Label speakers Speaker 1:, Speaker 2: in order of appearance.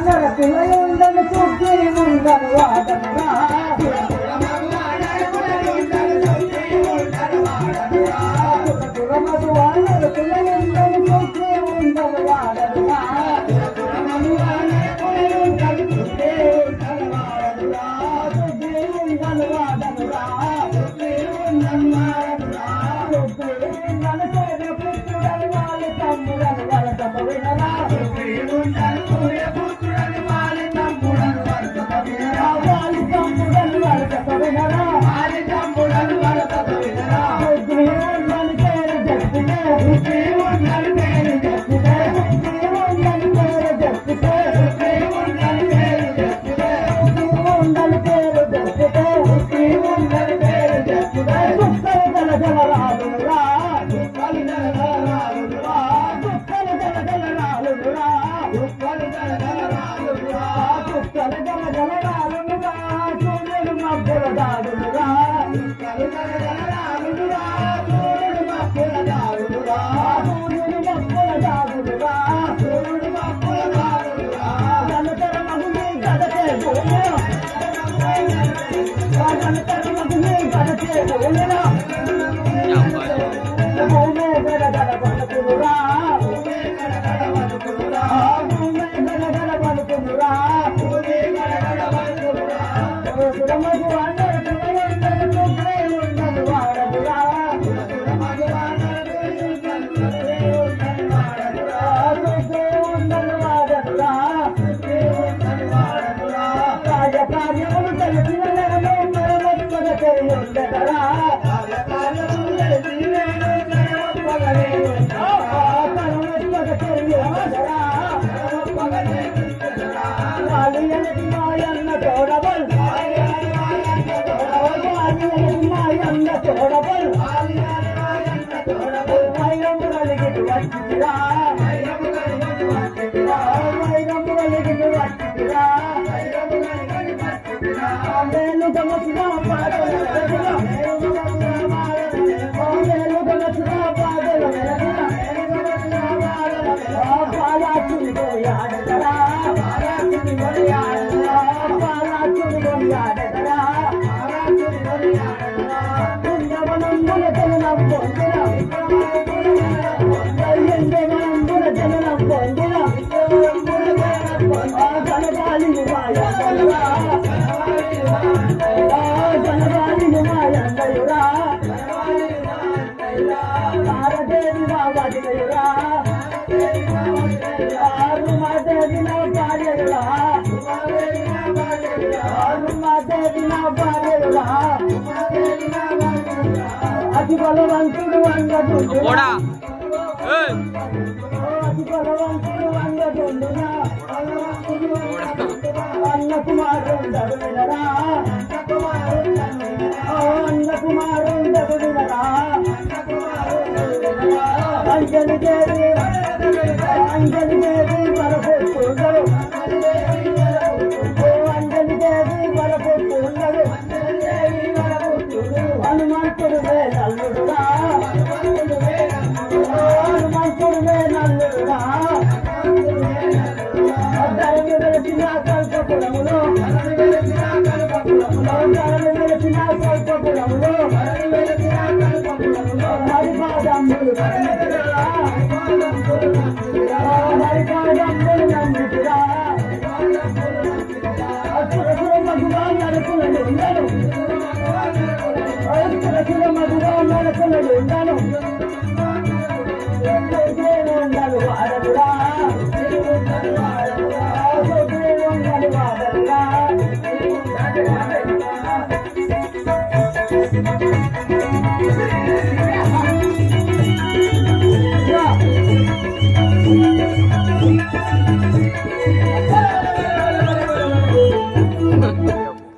Speaker 1: పిల్లయుండను చూసి ఉండను వాడనురా కులమదు వాడను పిల్లయుండను చూసి ఉండను వాడనురా అతి బలవంతుడు అంగదుండు అతి బలవంతుడు అంగదుండునా అన్న కుమారుండడు వినరా అన్న కుమారుండడు వినరా అంజలి దేవి బలపొట్టున్నారు అంజలి దేవి బలపొట్టున్నారు హనుమంతుడు నల్లుడురా హనుమంతుడు నల్లుడురా ధరణి వెలిసిన కల్పపురములో ధరణి వెలిసిన కల్పపురములో హరిపాదములు హరిపాదములు నందిరా అసురసుర మధురా నరకులను ఉండను అసురసుర మధురా నరకులను ఉండను